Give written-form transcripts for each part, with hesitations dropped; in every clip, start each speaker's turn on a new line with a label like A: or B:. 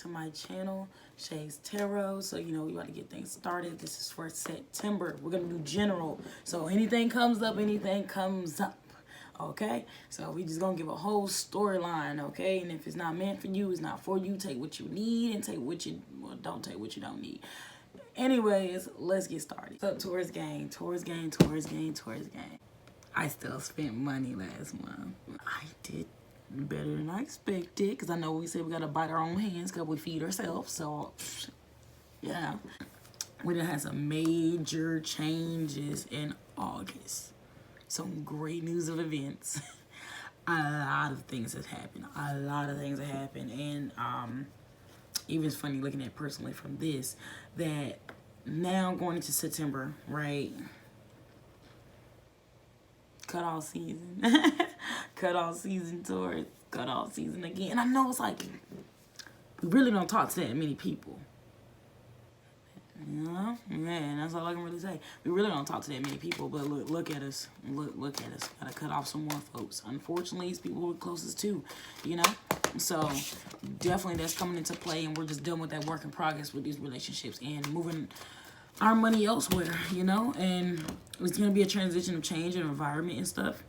A: to my channel, Shay's Tarot. So you know we about to get things started. This is for September. We're gonna do general. So anything comes up, okay? So we just gonna give a whole storyline, okay? And if it's not meant for you, it's not for you. Take what you need and take what you, well, don't take what you don't need. Anyways, let's get started. What's up, Taurus gang? Taurus gang, Taurus gang, Taurus gang. I still spent money last month. I did better than I expected, because I know we said we gotta bite our own hands because we feed ourselves. So yeah, we done had some major changes in August. Some great news of events. A lot of things have happened. And even it's funny looking at it personally from this, that now going into September, right? Cut off season. Cut off season, Taurus. Cut off season again. And I know it's like, we really don't talk to that many people. You know? Man, that's all I can really say. We really don't talk to that many people, but look at us. Look at us. Gotta cut off some more folks. Unfortunately, these people we're closest to, you know? So definitely that's coming into play, and we're just dealing with that work in progress with these relationships and moving our money elsewhere, you know? And it's gonna be a transition of change and environment and stuff.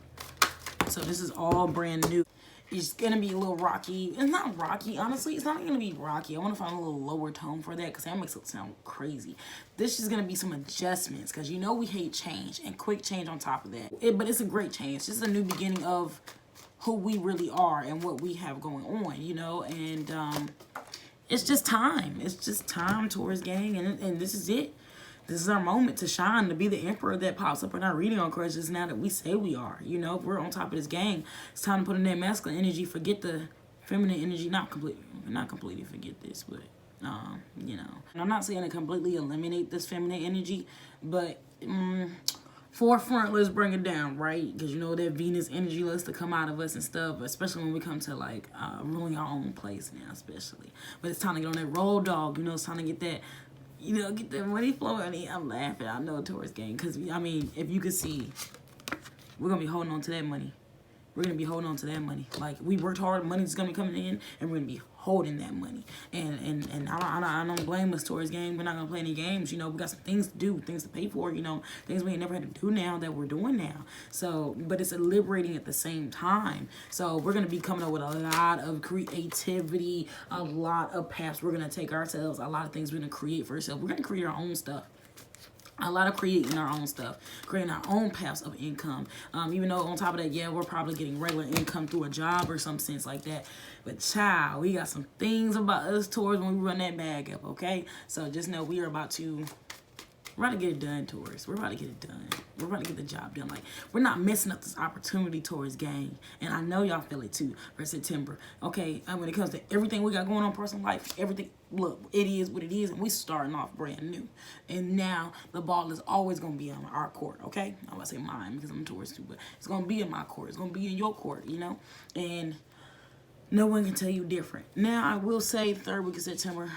A: So this is all brand new. It's gonna be a little rocky. It's not rocky, honestly. It's not gonna be rocky. I want to find a little lower tone for that, because that makes it sound crazy. This is gonna be some adjustments, because you know we hate change, and quick change on top of that. But it's a great change. This is a new beginning of who we really are and what we have going on, you know. And it's just time. It's just time, Taurus gang, and this is it. This is our moment to shine, to be the emperor that pops up in our reading on crushes now that we say we are. You know, if we're on top of this game, it's time to put in that masculine energy, forget the feminine energy. Not completely forget this, but, you know. And I'm not saying to completely eliminate this feminine energy, but forefront, let's bring it down, right? Because you know that Venus energy likes to come out of us and stuff, especially when we come to, like, ruling our own place now, especially. But it's time to get on that road dog, you know, it's time to get that, you know, get that money flowing. I'm laughing. I know, Taurus gang, because, I mean, if you could see, we're going to be holding on to that money. We're going to be holding on to that money. Like, we worked hard, money's going to be coming in, and we're going to be holding that money. And I don't blame us, Taurus gang. We're not going to play any games. You know, we got some things to do, things to pay for, you know, things we ain't never had to do now that we're doing now. So, but it's liberating at the same time. So we're going to be coming up with a lot of creativity, a lot of paths. We're going to take ourselves, a lot of things we're going to create for ourselves. We're going to create our own stuff. A lot of creating our own stuff, creating our own paths of income. Even though on top of that, yeah, we're probably getting regular income through a job or some sense like that. But child, we got some things about us Taurus when we run that bag up, okay? So just know we are about to get it done, Taurus. We're about to get it done. We're about to get the job done. Like, we're not messing up this opportunity, Taurus gang. And I know y'all feel it too for September. Okay, and when it comes to everything we got going on in personal life, everything, look, it is what it is, and we starting off brand new. And now the ball is always gonna be on our court, okay? I'm about to say mine because I'm a Taurus too, but it's gonna be in my court. It's gonna be in your court, you know? And no one can tell you different. Now, I will say third week of September,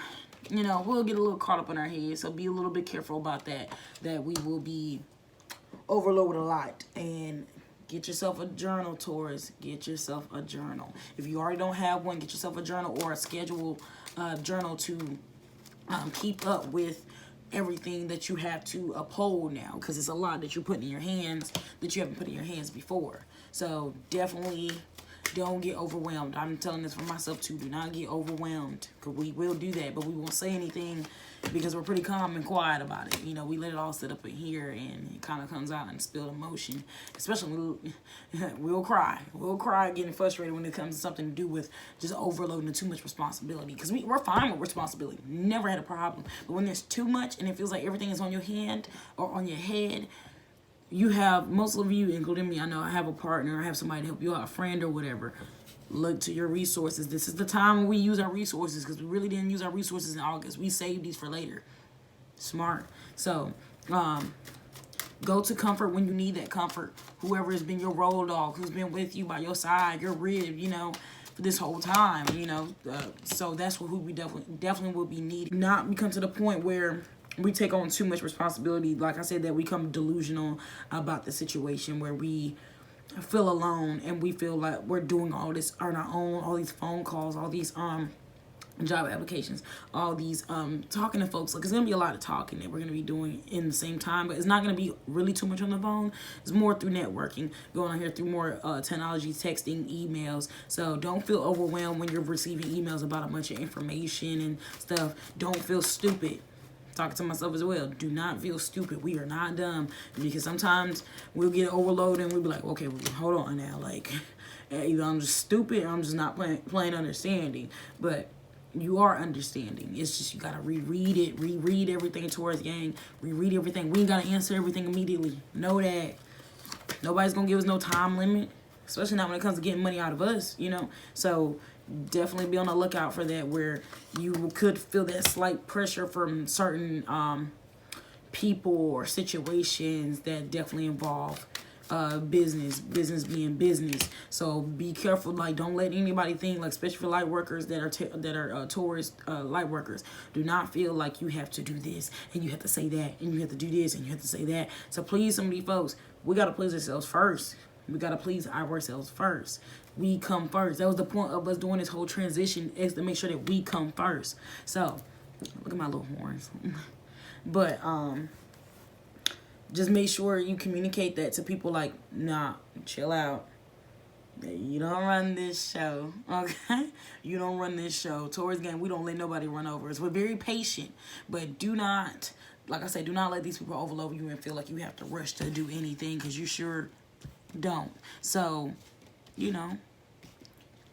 A: you know, we'll get a little caught up in our heads, so be a little bit careful about that we will be overloaded a lot. And get yourself a journal, Taurus. Get yourself a journal. If you already don't have one, get yourself a journal or a schedule journal to keep up with everything that you have to uphold now, because it's a lot that you're putting in your hands that you haven't put in your hands before. So definitely don't get overwhelmed. I'm telling this for myself too. Do not get overwhelmed, because we will do that, but we won't say anything because we're pretty calm and quiet about it. You know, we let it all sit up in here, and it kind of comes out and spilled emotion. Especially we'll cry. We'll cry getting frustrated when it comes to something to do with just overloading too much responsibility, because we're fine with responsibility. Never had a problem. But when there's too much and it feels like everything is on your hand or on your head, you have, most of you, including me, I know I have a partner, I have somebody to help you out, a friend or whatever. Look to your resources. This is the time when we use our resources, because we really didn't use our resources in August. We saved these for later. Smart. So, go to comfort when you need that comfort. Whoever has been your road dog, who's been with you by your side, your rib, you know, for this whole time, you know. So that's who we definitely will be needing. Not become to the point where we take on too much responsibility. Like I said, that we become delusional about the situation, where we feel alone and we feel like we're doing all this on our own, all these phone calls, all these job applications, all these talking to folks. Like, it's gonna be a lot of talking that we're gonna be doing in the same time, but it's not gonna be really too much on the phone. It's more through networking, going on here through more technology, texting, emails. So don't feel overwhelmed when you're receiving emails about a bunch of information and stuff. Don't feel stupid. Talking to myself as well. Do not feel stupid. We are not dumb, because sometimes we'll get overloaded and we'll be like, okay, well, hold on now, like, either I'm just stupid or I'm just not plain understanding. But you are understanding. It's just you gotta reread everything towards gang, reread everything. We ain't gotta answer everything immediately. Know that nobody's gonna give us no time limit, especially not when it comes to getting money out of us, you know. So definitely be on the lookout for that, where you could feel that slight pressure from certain people or situations that definitely involve business being business. So be careful. Like, don't let anybody think, like, especially for light workers that are Taurus light workers, do not feel like you have to do this and you have to say that and you have to do this and you have to say that. So please, some of these folks, we got to please ourselves first. We got to please ourselves first. We come first. That was the point of us doing this whole transition, is to make sure that we come first. So look at my little horns. But just make sure you communicate that to people, like, nah, chill out. You don't run this show, okay? You don't run this show. Taurus gang, we don't let nobody run over us. We're very patient, but do not, like I said, do not let these people overload you and feel like you have to rush to do anything, because you sure don't. So, you know,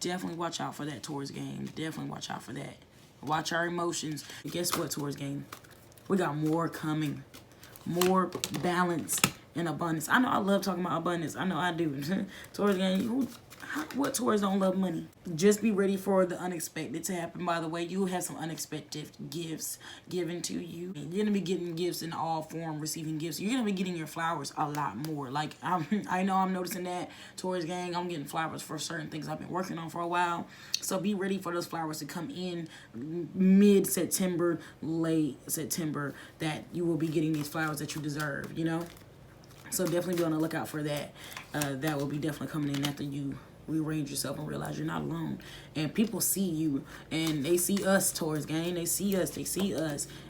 A: definitely watch out for that, Taurus gang. Definitely watch out for that. Watch our emotions. And guess what, Taurus gang? We got more coming. More balance and abundance. I know I love talking about abundance. I know I do. Taurus gang, what Taurus don't love money? Just be ready for the unexpected to happen. By the way, you have some unexpected gifts given to you. You're going to be getting gifts in all form, receiving gifts. You're going to be getting your flowers a lot more. Like, I know I'm noticing that, Taurus gang. I'm getting flowers for certain things I've been working on for a while. So be ready for those flowers to come in mid-September, late September, that you will be getting these flowers that you deserve, you know? So definitely be on the lookout for that. That will be definitely coming in after you rearrange yourself and realize you're not alone. And people see you, and they see us, Taurus gang. They see us.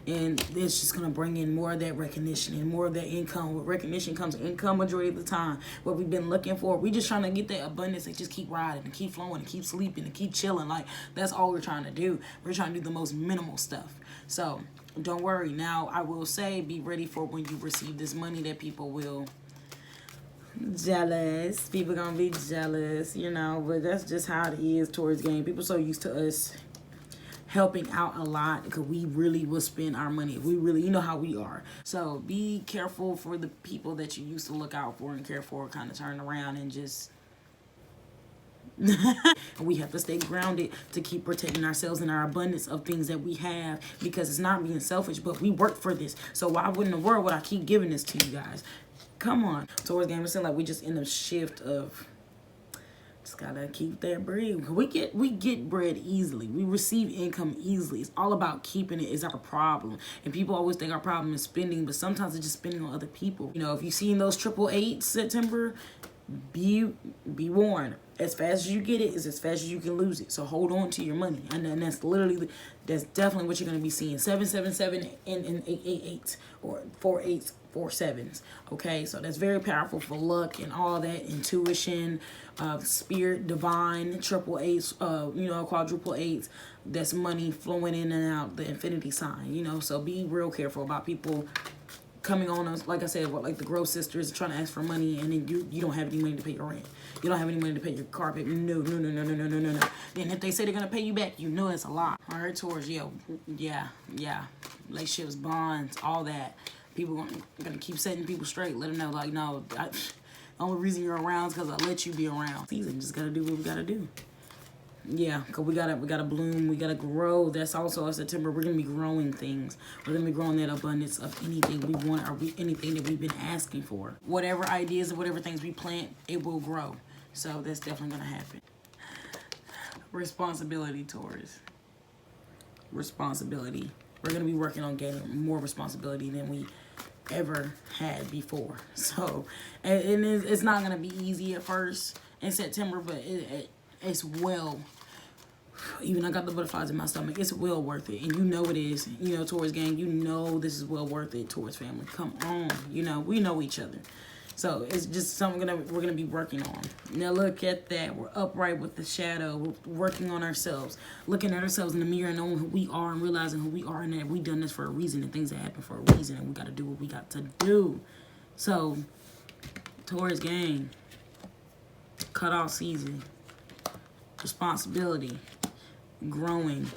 A: And it's just going to bring in more of that recognition and more of that income. With recognition comes income majority of the time. What we've been looking for. We just trying to get that abundance and just keep riding and keep flowing and keep sleeping and keep chilling. Like, that's all we're trying to do. We're trying to do the most minimal stuff. So don't worry. Now, I will say, be ready for when you receive this money that people will jealous. People gonna be jealous, you know, but that's just how it is towards game. People so used to us helping out a lot, because we really will spend our money. We really, you know how we are. So be careful for the people that you used to look out for and care for, kind of turn around and just we have to stay grounded to keep protecting ourselves and our abundance of things that we have, because it's not being selfish, but we work for this. So why would in the world would I keep giving this to you guys? Come on. Towards game, it seems like we just in a shift of just gotta keep that bread. We get bread easily. We receive income easily. It's all about keeping it is our problem. And people always think our problem is spending, but sometimes it's just spending on other people. You know, if you've seen those 888 September, be warned. As fast as you get it is as fast as you can lose it. So hold on to your money. And then that's definitely what you're going to be seeing. 777 and 888, or 48s, 47s. Okay, so that's very powerful for luck and all that, intuition, spirit, divine, triple eights, quadruple eights. That's money flowing in and out, the infinity sign, you know. So be real careful about people coming on us, like I said, like the Gross sisters trying to ask for money, and then you don't have any money to pay your rent. You don't have any money to pay your carpet. No. And if they say they're gonna pay you back, you know it's a lie. All right, Taurus, yeah. Relationships, bonds, all that. People gonna keep setting people straight. Let them know, like, no, the only reason you're around is because I let you be around. Season, just gotta do what we gotta do. Yeah, because we gotta bloom, we gotta grow. That's also September. We're gonna be growing things. We're gonna be growing that abundance of anything we want, or anything that we've been asking for. Whatever ideas and whatever things we plant, it will grow. So that's definitely gonna happen. Responsibility, Taurus. Responsibility. We're gonna be working on gaining more responsibility than we ever had before. So, and it's not gonna be easy at first in September, but it's well even I got the butterflies in my stomach. It's well worth it. And you know it is. You know, Taurus gang, you know this is well worth it, Taurus family. Come on. You know, we know each other. So it's just something we're gonna be working on. Now look at that. We're upright with the shadow. We're working on ourselves, looking at ourselves in the mirror and knowing who we are and realizing who we are and that we done this for a reason and things that happen for a reason and we gotta do what we got to do. So Taurus gang, cut off season, responsibility, growing,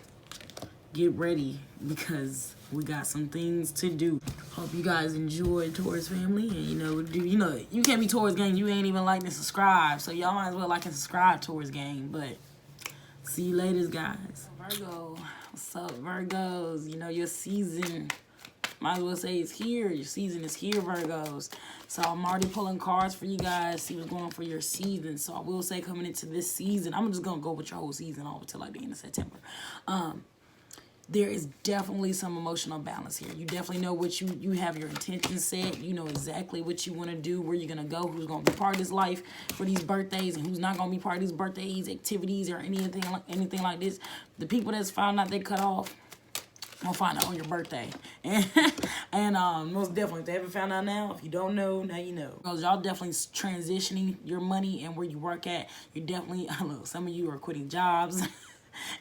A: get ready because we got some things to do. Hope you guys enjoyed, Taurus family. And you know, you can't be Taurus gang, you ain't even like and subscribe. So y'all might as well like and subscribe, Taurus gang. But see you later, guys. Virgo, what's up, Virgos? You know, your season, might as well say it's here. Your season is here, Virgos. So I'm already pulling cards for you guys, see what's going on for your season. So I will say coming into this season, I'm just going to go with your whole season all until like the end of September. There is definitely some emotional balance here. You definitely know what you have your intentions set. You know exactly what you want to do, where you're going to go, who's going to be part of this life for these birthdays, and who's not going to be part of these birthdays, activities, or anything like this. The people that's found out they cut off, I'll find out on your birthday. And most definitely, if they haven't found out now, if you don't know, now you know. Because y'all definitely transitioning your money and where you work at. You're definitely, I know, some of you are quitting jobs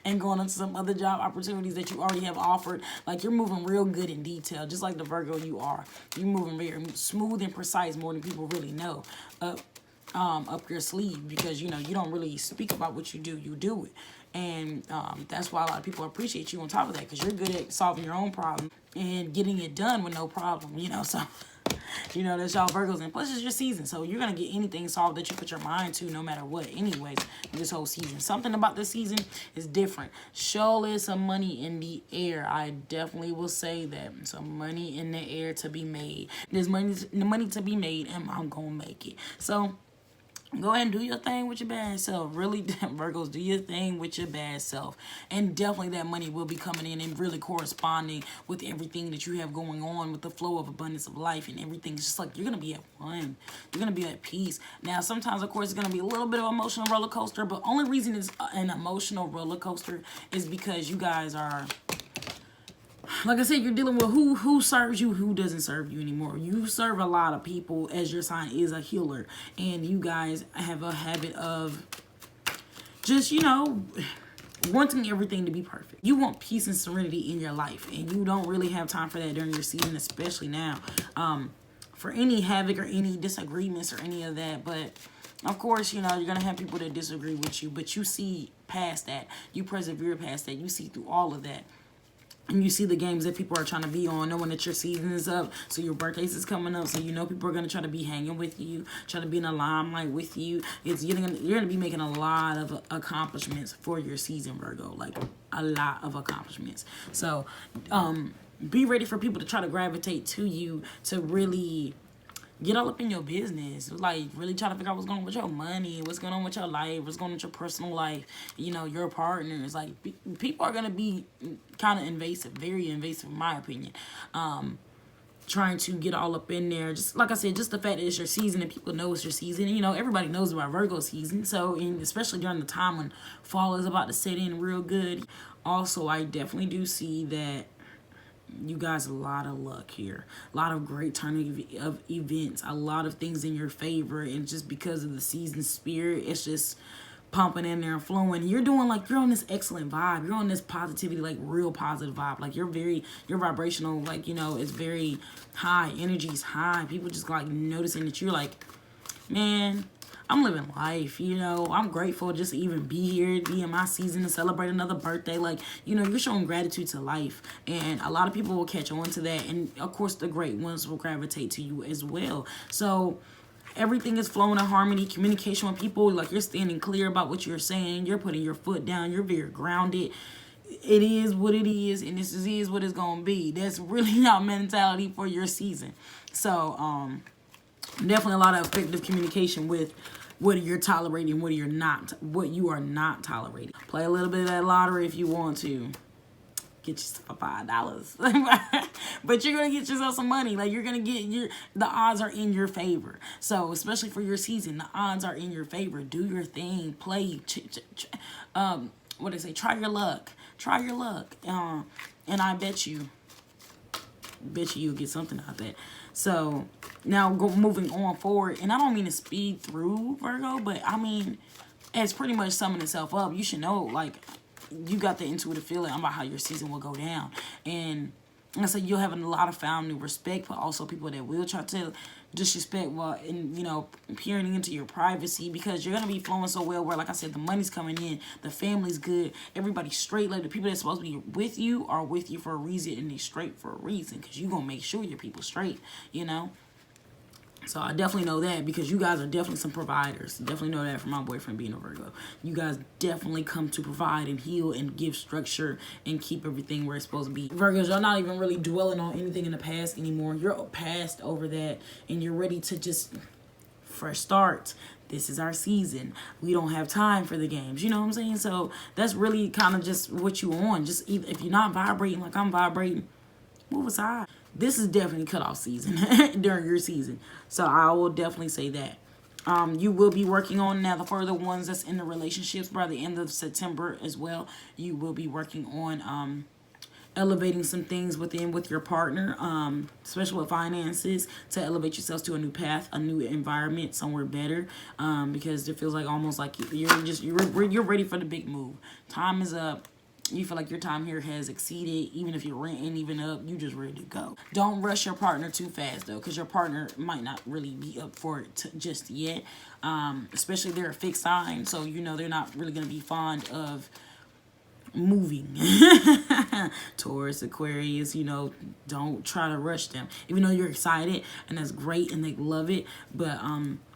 A: and going into some other job opportunities that you already have offered. Like, you're moving real good in detail, just like the Virgo you are. You're moving very smooth and precise, more than people really know. Up your sleeve, because, you know, you don't really speak about what you do, you do it. And that's why a lot of people appreciate you on top of that, because you're good at solving your own problem and getting it done with no problem, you know. So, you know, that's y'all Virgos. And plus, it's your season. So you're going to get anything solved that you put your mind to, no matter what, anyways, this whole season. Something about this season is different. Surely some money in the air. I definitely will say that. Some money in the air to be made. There's money to be made, and I'm going to make it. So go ahead and do your thing with your bad self. Really, Virgos, do your thing with your bad self. And definitely that money will be coming in and really corresponding with everything that you have going on, with the flow of abundance of life and everything. It's just like you're going to be at one. You're going to be at peace. Now, sometimes, of course, it's going to be a little bit of an emotional roller coaster, but only reason it's an emotional roller coaster is because you guys are, like I said, you're dealing with who serves you, who doesn't serve you anymore. You serve a lot of people, as your sign is a healer. And you guys have a habit of just, you know, wanting everything to be perfect. You want peace and serenity in your life. And you don't really have time for that during your season, especially now. For any havoc or any disagreements or any of that. But of course, you know, you're going to have people that disagree with you. But you see past that. You persevere past that. You see through all of that. And you see the games that people are trying to be on, knowing that your season is up, so your birthdays is coming up, so you know people are going to try to be hanging with you, trying to be in the limelight with you. You're going to be making a lot of accomplishments for your season, Virgo, like a lot of accomplishments. So be ready for people to try to gravitate to you, to really get all up in your business. Like, really try to figure out what's going on with your money, what's going on with your life, what's going on with your personal life, you know, your partners. Like, people are going to be kind of invasive, very invasive, in my opinion. Trying to get all up in there. Just like I said, just the fact that it's your season and people know it's your season. And, you know, everybody knows about Virgo season. So, and especially during the time when fall is about to set in real good. Also, I definitely do see that you guys, a lot of luck here, a lot of great turning of events, a lot of things in your favor, and just because of the season spirit, it's just pumping in there and flowing. You're doing, like, you're on this excellent vibe, you're on this positivity, like real positive vibe, like your vibrational, like, you know, it's very high, energy's high. People just like noticing that you're like, man, I'm living life, you know. I'm grateful just to even be here, be in my season, to celebrate another birthday. Like, you know, you're showing gratitude to life. And a lot of people will catch on to that. And, of course, the great ones will gravitate to you as well. So everything is flowing in harmony, communication with people. Like, you're standing clear about what you're saying. You're putting your foot down. You're very grounded. It is what it is, and this is what it's going to be. That's really our mentality for your season. So, definitely a lot of effective communication with what you're tolerating, what you are not tolerating. Play a little bit of that lottery if you want to. Get yourself $5. But you're going to get yourself some money. Like, you're going to get the odds are in your favor. So, especially for your season, the odds are in your favor. Do your thing. Play. what they say, try your luck. Try your luck. And I bet you you'll get something out of that. So now moving on forward, and I don't mean to speed through Virgo, but I mean, it's pretty much summing itself up. You should know, like, you got the intuitive feeling about how your season will go down. And like I said, you'll have a lot of found new respect, but also people that will try to disrespect, well, and, you know, peering into your privacy, because you're going to be flowing so well where, like I said, the money's coming in, the family's good, everybody's straight. Like, the people that's supposed to be with you are with you for a reason, and they straight for a reason, because you're going to make sure your people straight, you know. So I definitely know that, because you guys are definitely some providers. Definitely know that from my boyfriend being a Virgo. You guys definitely come to provide and heal and give structure and keep everything where it's supposed to be. Virgos, y'all not even really dwelling on anything in the past anymore. You're past over that, and you're ready to just fresh start. This is our season. We don't have time for the games. You know what I'm saying? So that's really kind of just what you on. Just either, if you're not vibrating like I'm vibrating, move aside. This is definitely cutoff season during your season. So I will definitely say that. You will be working on now the further ones that's in the relationships by the end of September as well. You will be working on elevating some things with your partner, especially with finances, to elevate yourselves to a new path, a new environment, somewhere better. Because it feels like almost like you're ready for the big move. Time is up. You feel like your time here has exceeded. Even if your rent ain't even up, you just ready to go. Don't rush your partner too fast, though, because your partner might not really be up for it just yet. Especially they're a fixed sign, so you know they're not really going to be fond of moving. Taurus, Aquarius, you know, don't try to rush them. Even though you're excited, and that's great, and they love it, but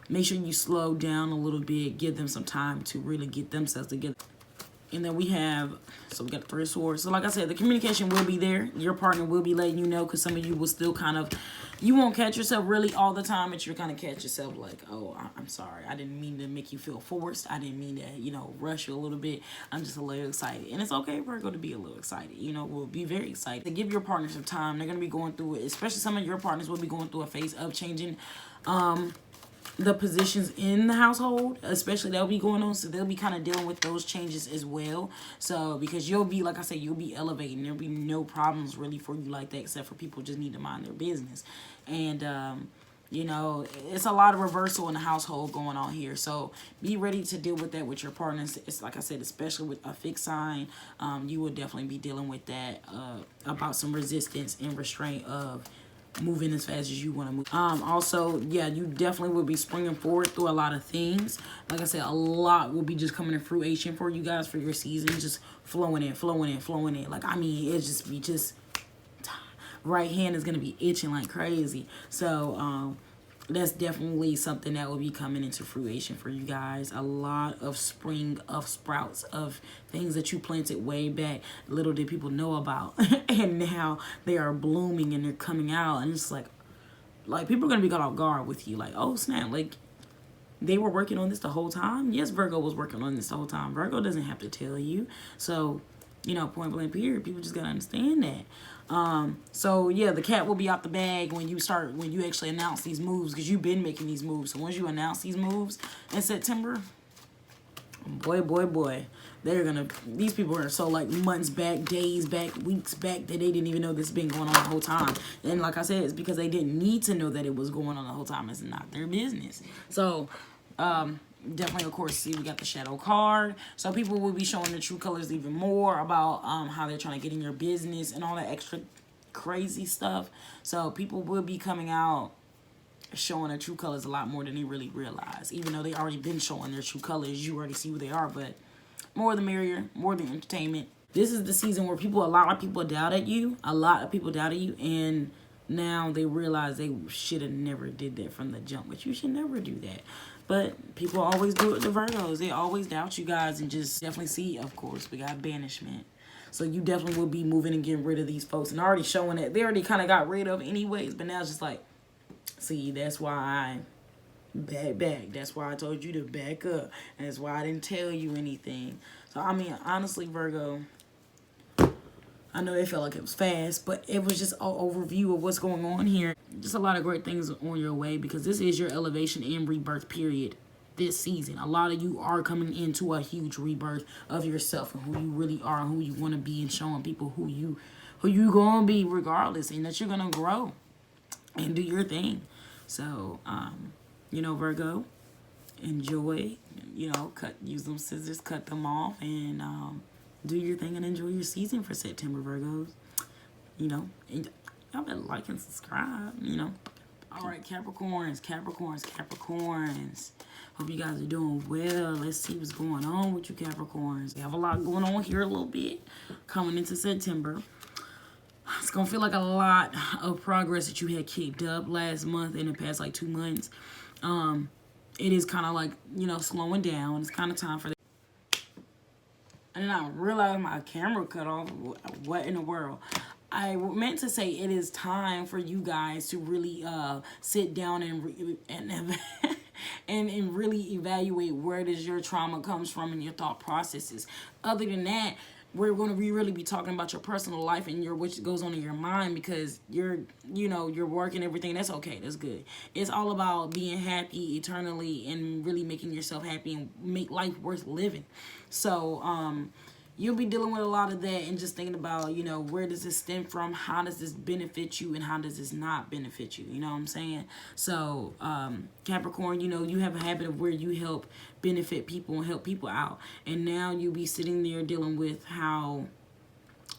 A: make sure you slow down a little bit. Give them some time to really get themselves together. And then we got 3 of Swords. So like I said, the communication will be there. Your partner will be letting you know, because some of you will still kind of, you won't catch yourself really all the time, but you're kind of catch yourself like, oh, I'm sorry. I didn't mean to make you feel forced. I didn't mean to, you know, rush you a little bit. I'm just a little excited. And it's okay for Virgo to be a little excited. You know, we'll be very excited. To give your partner some time. They're going to be going through it. Especially some of your partners will be going through a phase of changing the positions in the household, especially that'll be going on, so they'll be kind of dealing with those changes as well. So because you'll be, like I said, you'll be elevating. There'll be no problems really for you like that, except for people just need to mind their business. And you know, it's a lot of reversal in the household going on here, so be ready to deal with that with your partners. It's like I said, especially with a fixed sign, you will definitely be dealing with that, about some resistance and restraint of moving as fast as you want to move. Also, yeah, you definitely will be springing forward through a lot of things. Like I said, a lot will be just coming in fruition for you guys for your season, just flowing in. Like, I mean, it's just right hand is gonna be itching like crazy. So that's definitely something that will be coming into fruition for you guys. A lot of spring of sprouts of things that you planted way back, little did people know about. And now they are blooming and they're coming out, and it's like people are gonna be caught off guard with you, like, oh snap, like they were working on this the whole time. Yes, Virgo was working on this the whole time. Virgo doesn't have to tell you. So, you know, point blank period, people just gotta understand that. So yeah, the cat will be out the bag when you actually announce these moves, because you've been making these moves. So once you announce these moves in September, boy, these people are so like months back, days back, weeks back, that they didn't even know this has been going on the whole time. And like I said, it's because they didn't need to know that it was going on the whole time. It's not their business. So definitely, of course, see, we got the shadow card, so people will be showing the true colors even more about how they're trying to get in your business and all that extra crazy stuff. So people will be coming out showing their true colors a lot more than they really realize, even though they already been showing their true colors. You already see who they are, but more the merrier, more the entertainment. This is the season where a lot of people doubted you, and now they realize they should have never did that from the jump, but you should never do that. But people always do it to Virgos. They always doubt you guys, and just definitely see, of course, we got banishment. So you definitely will be moving and getting rid of these folks, and already showing that they already kind of got rid of anyways, but now it's just like, see, that's why I back. That's why I told you to back up. And that's why I didn't tell you anything. So, I mean, honestly, Virgo, I know it felt like it was fast, but it was just an overview of what's going on here. Just a lot of great things on your way, because this is your elevation and rebirth period. this season. A lot of you are coming into a huge rebirth of yourself and who you really are and who you want to be, and showing people who you gonna be regardless, and that you're gonna grow and do your thing. So, Virgo, enjoy, use them scissors, cut them off, and do your thing and enjoy your season for September, Virgos. And y'all better like and subscribe, All right, Capricorns. Hope you guys are doing well. Let's see what's going on with you, Capricorns. We have a lot going on here a little bit coming into September. It's going to feel like a lot of progress that you had kicked up last month and the past, 2 months. It is kind of like, slowing down. It's kind of time for that. And then I realized my camera cut off. What in the world? I meant to say it is time for you guys to really sit down and really evaluate where does your trauma comes from and your thought processes. Other than that, we're going to really be talking about your personal life and what goes on in your mind, because your work and everything. That's okay. That's good. It's all about being happy eternally and really making yourself happy and make life worth living. So, you'll be dealing with a lot of that and just thinking about, where does this stem from? How does this benefit you and how does this not benefit you? You know what I'm saying? So, Capricorn, you have a habit of where you help benefit people and help people out. And now you'll be sitting there dealing with how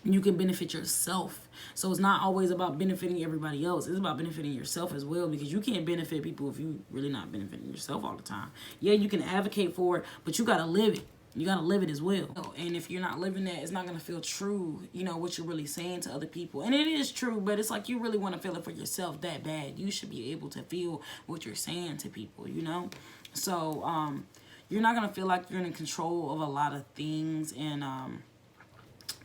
A: you can benefit yourself. So it's not always about benefiting everybody else. It's about benefiting yourself as well, because you can't benefit people if you really not benefiting yourself all the time. Yeah, you can advocate for it, but you got to live it. You got to live it as well. And if you're not living that, it's not going to feel true, what you're really saying to other people. And it is true, but it's like you really want to feel it for yourself that bad. You should be able to feel what you're saying to people, So, you're not going to feel like you're in control of a lot of things and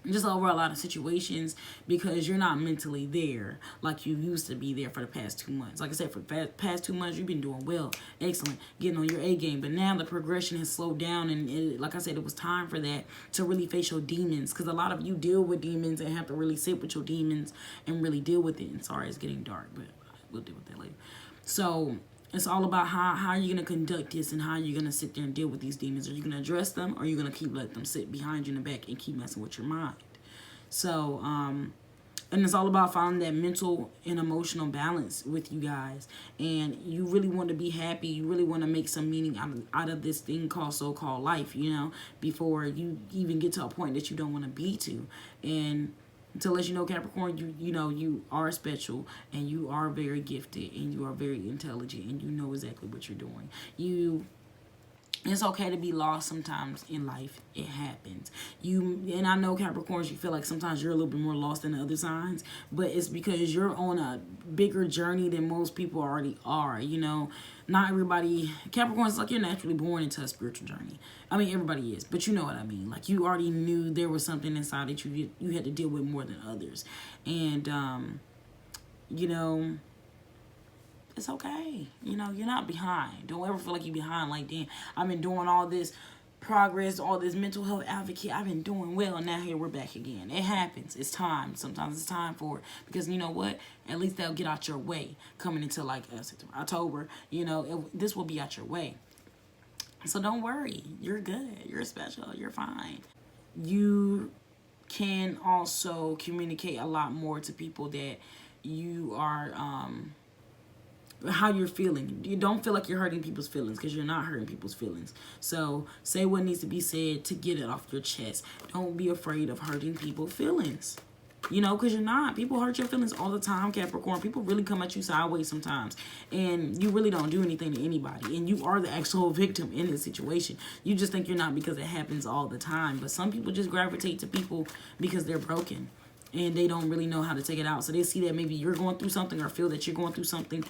A: just over a lot of situations, because you're not mentally there like you used to be there for the past 2 months. Like I said, for the past 2 months, you've been doing well, excellent, getting on your A game. But now the progression has slowed down, and like I said, it was time for that to really face your demons, because a lot of you deal with demons and have to really sit with your demons and really deal with it. And sorry, it's getting dark, but we'll deal with that later. So it's all about how you're going to conduct this and how you're going to sit there and deal with these demons. Are you going to address them, or are you going to keep letting them sit behind you in the back and keep messing with your mind? So, and it's all about finding that mental and emotional balance with you guys. And you really want to be happy. You really want to make some meaning out of this thing called so-called life, before you even get to a point that you don't want to be to. And to let you know, Capricorn, you are special, and you are very gifted, and you are very intelligent, and you know exactly what you're doing. It's okay to be lost sometimes in life. It happens. And I know, Capricorns, you feel like sometimes you're a little bit more lost than the other signs, but it's because you're on a bigger journey than most people already are. Not everybody, Capricorns, like, you're naturally born into a spiritual journey. I mean, everybody is, but you know what I mean. Like, you already knew there was something inside that you had to deal with more than others. And, it's okay. You're not behind. Don't ever feel like you're behind. Like, damn, I've been doing all this progress, all this mental health advocate. I've been doing well, and now here we're back again. It happens. It's time. Sometimes it's time for it. Because you know what? At least they'll get out your way coming into October. This will be out your way. So don't worry. You're good. You're special. You're fine. You can also communicate a lot more to people that you are how you're feeling. You don't feel like you're hurting people's feelings, because you're not hurting people's feelings. So say what needs to be said to get it off your chest. Don't be afraid of hurting people's feelings. Because you're not. People hurt your feelings all the time, Capricorn. People really come at you sideways sometimes. And you really don't do anything to anybody. And you are the actual victim in this situation. You just think you're not, because it happens all the time. But some people just gravitate to people because they're broken. And they don't really know how to take it out. So they see that maybe you're going through something, or feel that you're going through something.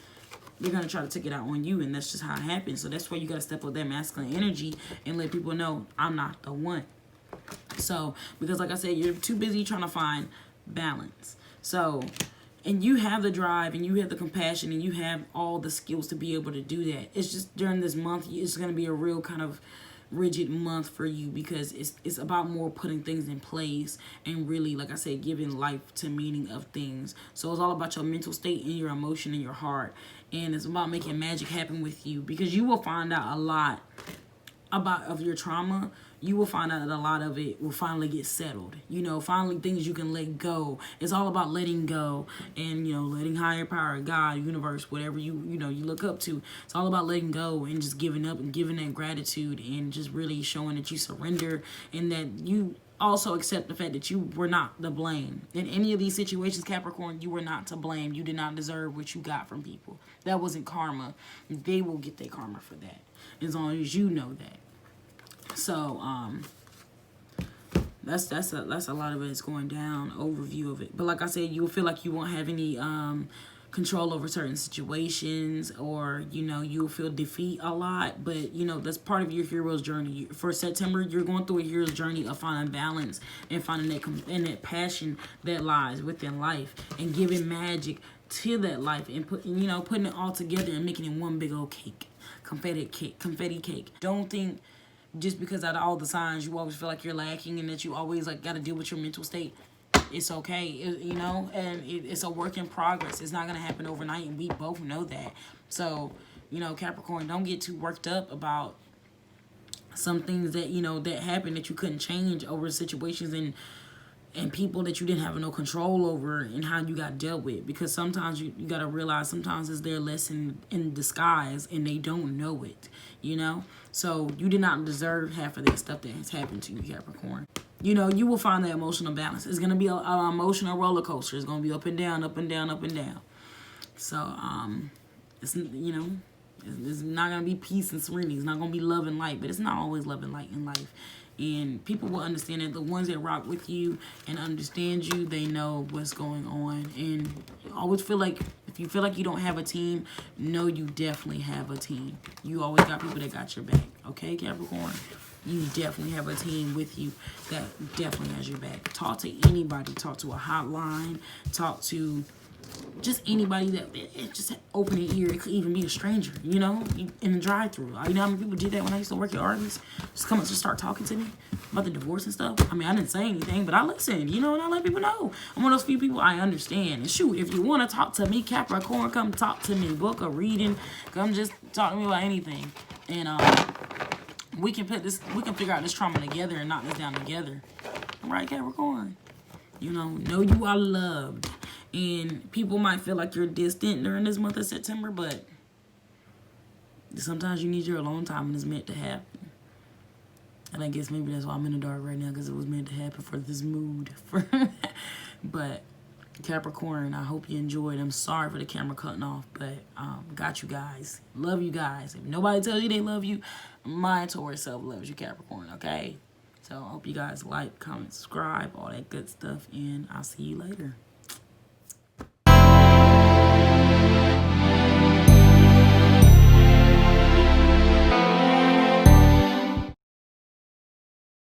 A: They're going to try to take it out on you, and that's just how it happens. So that's why you got to step up that masculine energy and let people know, I'm not the one. So, because like I said, you're too busy trying to find balance. So, and you have the drive, and you have the compassion, and you have all the skills to be able to do that. It's just during this month, it's going to be a real kind of rigid month for you, because it's about more putting things in place and really, like I said, giving life to meaning of things. So it's all about your mental state and your emotion and your heart, and it's about making magic happen with you, because you will find out a lot of your trauma, you will find out that a lot of it will finally get settled. You know, finally things you can let go. It's all about letting go and, you know, letting higher power, God, universe, whatever you look up to. It's all about letting go and just giving up and giving that gratitude and just really showing that you surrender and that you also accept the fact that you were not to blame. In any of these situations, Capricorn, you were not to blame. You did not deserve what you got from people. That wasn't karma. They will get their karma for that, as long as you know that. So that's a lot of it is going down, overview of it. But like I said, you'll feel like you won't have any control over certain situations, or you know, you'll feel defeat a lot. But you know, that's part of your hero's journey. For September, you're going through a hero's journey of finding balance and finding that passion that lies within life and giving magic to that life and putting it all together and making it one big old cake. Confetti cake. Don't think just because out of all the signs you always feel like you're lacking and that you always like got to deal with your mental state. It's okay, and it's a work in progress. It's not going to happen overnight, and we both know that. So, you know, Capricorn, don't get too worked up about some things that, you know, that happened that you couldn't change over situations and people that you didn't have no control over and how you got dealt with. Because sometimes you got to realize sometimes it's their lesson in disguise and they don't know it, you know? So you did not deserve half of that stuff that has happened to you, Capricorn. You know, you will find that emotional balance. It's going to be an emotional roller coaster. It's going to be up and down, up and down, up and down. So, it's, you know, it's not going to be peace and serenity. It's not going to be love and light, but it's not always love and light in life. And people will understand that the ones that rock with you and understand you, they know what's going on. And always feel like, if you feel like you don't have a team, know you definitely have a team. You always got people that got your back. Okay, Capricorn? You definitely have a team with you that definitely has your back. Talk to anybody. Talk to a hotline. Talk to just anybody that just open an ear. It could even be a stranger, you know, in the drive-thru. You know how many people did that when I used to work at Arby's? Just come up and start talking to me about the divorce and stuff. I mean, I didn't say anything, but I listened, you know, and I let people know. I'm one of those few people I understand. And shoot, if you want to talk to me, Capricorn, come talk to me. Book a reading. Come just talk to me about anything. And we can figure out this trauma together and knock this down together. All right, Capricorn? You know you are loved. And people might feel like you're distant during this month of September, but sometimes you need your alone time and it's meant to happen. And I guess maybe that's why I'm in the dark right now, because it was meant to happen for this mood. But Capricorn, I hope you enjoyed. I'm sorry for the camera cutting off, but got you guys. Love you guys. If nobody tells you they love you, my Taurus self loves you, Capricorn, okay? So I hope you guys like, comment, subscribe, all that good stuff, and I'll see you later.